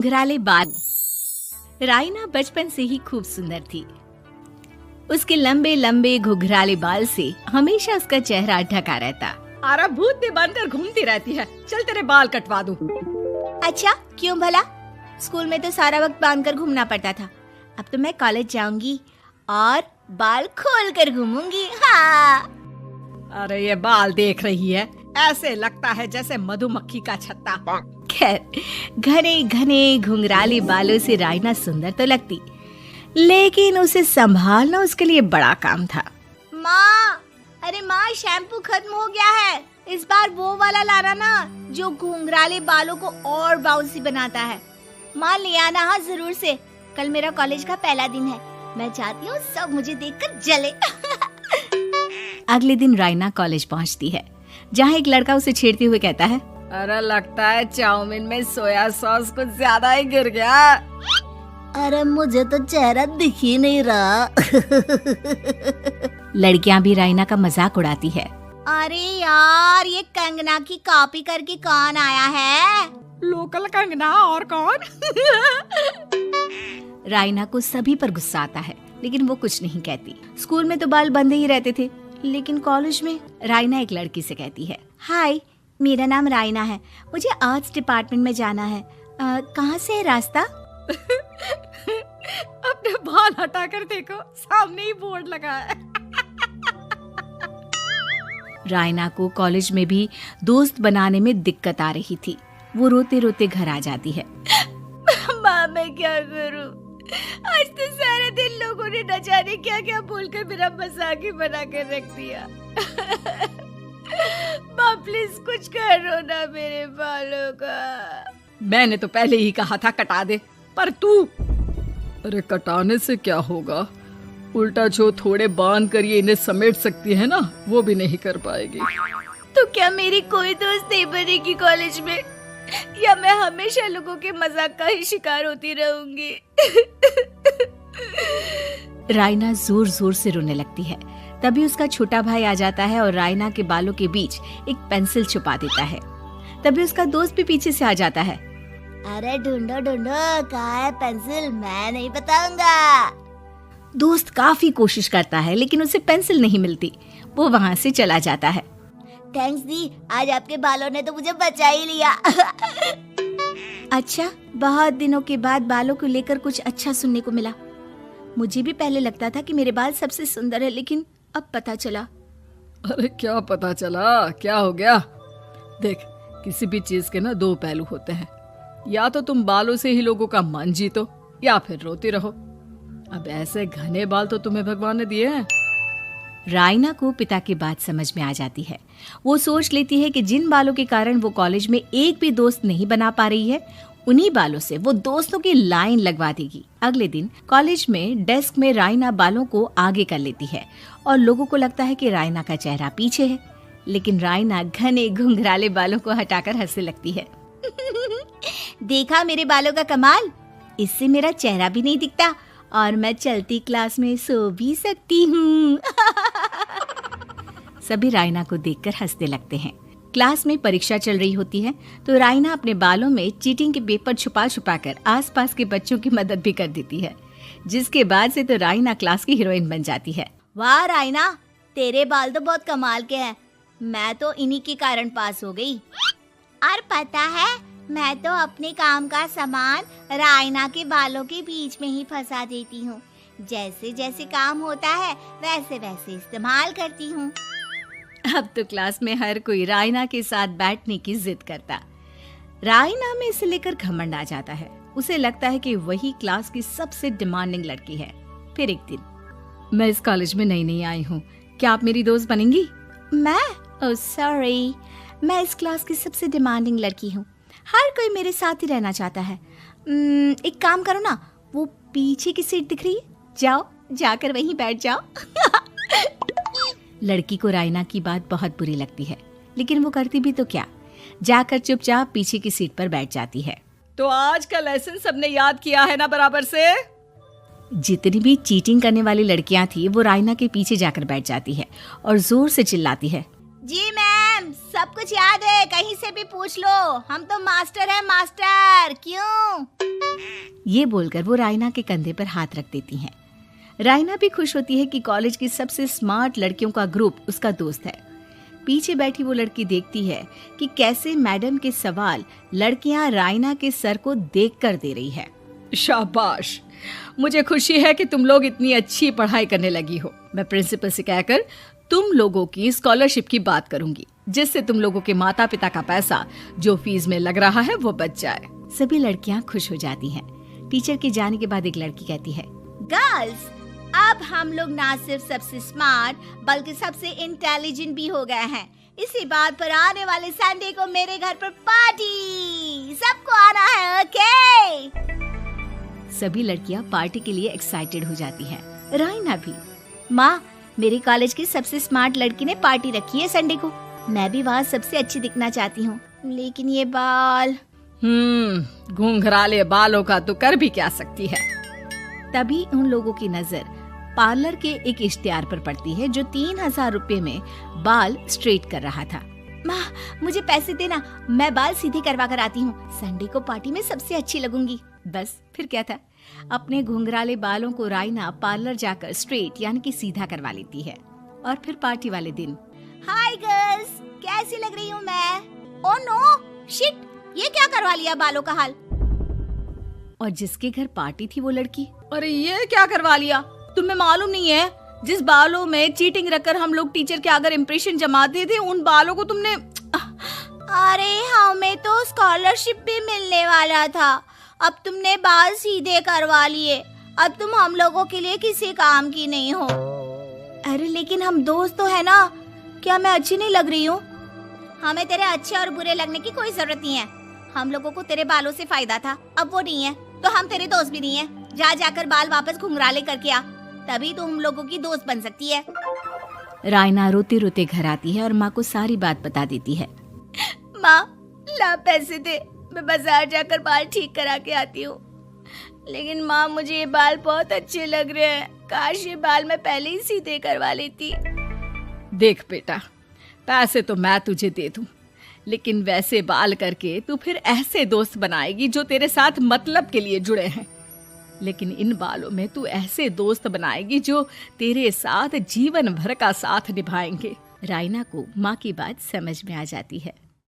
घुंघराले बाल। राइना बचपन से ही खूब सुंदर थी। उसके लंबे लंबे घुंघराले बाल से हमेशा उसका चेहरा ढका रहता। अरे भूतनी बनकर घूमती रहती है, चल तेरे बाल कटवा दूं। अच्छा, क्यों भला? स्कूल में तो सारा वक्त बांधकर घूमना पड़ता था। अब तो मैं कॉलेज जाऊंगी और बाल खोल कर घूमूंगी। हाँ। अरे ये बाल देख रही है, ऐसे लगता है जैसे मधुमक्खी का छत्ता। खैर, घने घने घुंघराले बालों से राइना सुंदर तो लगती, लेकिन उसे संभालना उसके लिए बड़ा काम था। माँ, अरे माँ, शैम्पू खत्म हो गया है। इस बार वो वाला लाना ना, जो घुंघराले बालों को और बाउंसी बनाता है। माँ, ले आना हाँ जरूर से। कल मेरा कॉलेज का पहला दिन है। मैं चाहती हूँ सब मुझे देखकर जले। अगले दिन राइना कॉलेज पहुँचती है, जहाँ एक लड़का उसे छेड़ते हुए कहता है, अरे लगता है चाउमीन में सोया सॉस कुछ ज्यादा ही गिर गया। अरे मुझे तो चेहरा दिख ही नहीं रहा। लड़कियां भी राइना का मजाक उड़ाती है। अरे यार, ये कंगना की कॉपी करके कौन आया है? लोकल कंगना और कौन? राइना को सभी पर गुस्सा आता है, लेकिन वो कुछ नहीं कहती। स्कूल में तो बाल बंधे ही रहते थे, लेकिन कॉलेज में राइना एक लड़की से कहती है, हाय, मेरा नाम राइना है, मुझे आर्ट्स डिपार्टमेंट में जाना है। कहाँ से है रास्ता? अपने बाल हटाकर देखो, सामने ही बोर्ड लगा है। राइना को कॉलेज में भी दोस्त बनाने में दिक्कत आ रही थी। वो रोते रोते घर आ जाती है। माँ, मैं क्या करूं? आज तो सारा दिन लोगों ने न जाने क्या क्या बोलकर मेरा मजाक ही बना कर रख दिया। माँ, प्लीज कुछ करो ना मेरे बालों का। मैंने तो पहले ही कहा था कटा दे, पर तू। अरे कटाने से क्या होगा, उल्टा जो थोड़े बांध कर ये इन्हें समेट सकती है ना, वो भी नहीं कर पाएगी। तो क्या मेरी कोई दोस्त नहीं बनेगी कॉलेज में, या मैं हमेशा लोगों के मजाक का ही शिकार होती रहूंगी? राइना जोर जोर से रोने लगती है। तभी उसका छोटा भाई आ जाता है और राइना के बालों के बीच एक पेंसिल छुपा देता है। तभी उसका दोस्त भी पीछे से आ जाता है। अरे ढूंढो ढूंढो, कहाँ है पेंसिल? मैं नहीं बताऊंगा। दोस्त काफी कोशिश करता है, लेकिन उसे पेंसिल नहीं मिलती। वो वहाँ से चला जाता है। थैंक्स दी, आज आपके बालों ने तो मुझे बचा ही लिया। अच्छा, बहुत दिनों के बाद बालों को लेकर कुछ अच्छा सुनने को मिला। मुझे भी पहले लगता था कि मेरे बाल सबसे सुंदर है, लेकिन अब पता चला। अरे क्या पता चला, क्या हो गया? देख, किसी भी चीज के ना दो पहलू होते हैं। या तो तुम बालों से ही लोगों का मन जीतो, या फिर रोती रहो। अब ऐसे घने बाल तो तुम्हें भगवान ने दिए हैं। राइना को पिता की बात समझ में आ जाती है। वो सोच लेती है कि जिन बालों के कारण वो कॉलेज में एक भी दोस्त नहीं बना पा रही है, उन्हीं बालों से वो दोस्तों की लाइन लगवा देगी। अगले दिन कॉलेज में डेस्क में राइना बालों को आगे कर लेती है और लोगों को लगता है कि राइना का चेहरा पीछे है, लेकिन राइना घने घुंघराले बालों को हटाकर हंसने लगती है। देखा मेरे बालों का कमाल? इससे मेरा चेहरा भी नहीं दिखता और मैं चलती क्लास में सो भी सकती हूँ। सभी राइना को देखकर हंसने लगते हैं। क्लास में परीक्षा चल रही होती है, तो राइना अपने बालों में चीटिंग के पेपर छुपा छुपा कर आसपास के बच्चों की मदद भी कर देती है, जिसके बाद से तो राइना क्लास की हीरोइन बन जाती है। वाह राइना, तेरे बाल तो बहुत कमाल के हैं। मैं तो इन्हीं के कारण पास हो गई। और पता है, मैं तो अपने काम का सामान राइना के बालों के बीच में ही फंसा देती हूँ। जैसे जैसे काम होता है वैसे वैसे इस्तेमाल करती हूँ। अब तो क्लास में हर कोई राइना के साथ बैठने की जिद करता। राइना में इसे लेकर घमंड आ जाता है। उसे लगता है कि वही क्लास की सबसे डिमांडिंग लड़की है। फिर एक दिन, मैं इस कॉलेज में नई नई आई हूँ, क्या आप मेरी दोस्त बनेंगी? मैं? ओह सॉरी, मैं इस क्लास की सबसे डिमांडिंग लड़की हूँ। हर कोई मेरे साथ ही रहना चाहता है। एक काम करो ना, वो पीछे की सीट दिख रही है, जाओ जाकर वहीं बैठ जाओ। लड़की को राइना की बात बहुत बुरी लगती है, लेकिन वो करती भी तो क्या, जाकर चुपचाप पीछे की सीट पर बैठ जाती है। तो आज का लेसन सबने याद किया है ना बराबर से? जितनी भी चीटिंग करने वाली लड़कियां थी, वो राइना के पीछे जाकर बैठ जाती है और जोर से चिल्लाती है, जी मैम, मैम, सब कुछ याद है, कहीं से भी पूछ लो, हम तो मास्टर हैं मास्टर। क्यों? ये बोलकर वो रायना के कंधे पर हाथ रख देती हैं। रायना भी खुश होती है कि कॉलेज की सबसे स्मार्ट लड़कियों का ग्रुप उसका दोस्त है। पीछे बैठी वो लड़की देखती है कि कैसे मैडम के सवाल लड़कियां रायना के सर को देखकर दे रही है। शाबाश, मुझे खुशी है कि तुम लोग इतनी अच्छी पढ़ाई करने लगी हो। मैं प्रिंसिपल से कहकर तुम लोगों की स्कॉलरशिप की बात करूंगी, जिससे तुम लोगों के माता पिता का पैसा जो फीस में लग रहा है वो बच जाए। सभी लड़कियां खुश हो जाती हैं। टीचर के जाने के बाद एक लड़की कहती है, गर्ल्स, अब हम लोग ना सिर्फ सबसे स्मार्ट बल्कि सबसे इंटेलिजेंट भी हो गए हैं। इसी बात पर आने वाले संडे को मेरे घर पर पार्टी, सबको आना है, ओके? सभी लड़कियां पार्टी के लिए एक्साइटेड हो जाती हैं। रायना भी। माँ, मेरे कॉलेज की सबसे स्मार्ट लड़की ने पार्टी रखी है संडे को। मैं भी वहाँ सबसे अच्छी दिखना चाहती हूँ, लेकिन ये बाल। घुंघराले बालों का तो कर भी क्या सकती है। तभी उन लोगों की नजर पार्लर के एक इश्तिहार पर पड़ती है जो 3000 रुपए में बाल स्ट्रेट कर रहा था। माँ, मुझे पैसे देना, मैं बाल सीधे करवा कर आती हूँ, संडे को पार्टी में सबसे अच्छी लगूंगी। बस फिर क्या था, अपने घुंघराले बालों को रायना पार्लर जाकर स्ट्रेट यानी कि सीधा करवा लेती है। और फिर पार्टी वाले दिन, हाय गर्ल्स, कैसी लग रही हूँ मैं? ओह नो, शिट, ये क्या करवा लिया बालों का हाल? और जिसके घर पार्टी थी वो लड़की, अरे ये क्या करवा लिया? तुम्हें मालूम नहीं है, जिस बालों में चीटिंग रखकर हम लोग टीचर के अगर इम्प्रेशन जमाते थे, उन बालों को तुमने। अरे हमें तो स्कॉलरशिप भी मिलने वाला था, अब तुमने बाल सीधे करवा लिए, अब तुम हम लोगों के लिए किसी काम की नहीं हो। अरे लेकिन हम दोस्त तो है ना, क्या मैं अच्छी नहीं लग रही हूँ? हमें तेरे अच्छे और बुरे लगने की कोई जरूरत नहीं है, हम लोगों को तेरे बालों से फायदा था, अब वो नहीं है तो हम तेरे दोस्त भी नहीं है। जाकर बाल वापस घुंघराले करके आ, तभी तो हम लोगों की दोस्त बन सकती है। रायना रोते रोते घर आती है और माँ को सारी बात बता देती है। माँ, ला पैसे दे, मैं बाजार जाकर बाल ठीक करा के आती हूँ। लेकिन माँ, मुझे ये बाल बहुत अच्छे लग रहे हैं, काश ये बाल मैं पहले ही सीधे करवा लेती। देख बेटा, पैसे तो मैं तुझे दे दूं, लेकिन वैसे बाल करके तू फिर ऐसे दोस्त बनाएगी जो तेरे साथ मतलब के लिए जुड़े हैं। लेकिन इन बालों में तू ऐसे दोस्त बनाएगी जो तेरे साथ जीवन भर का साथ निभाएंगे। रायना को माँ की बात समझ में आ जाती है।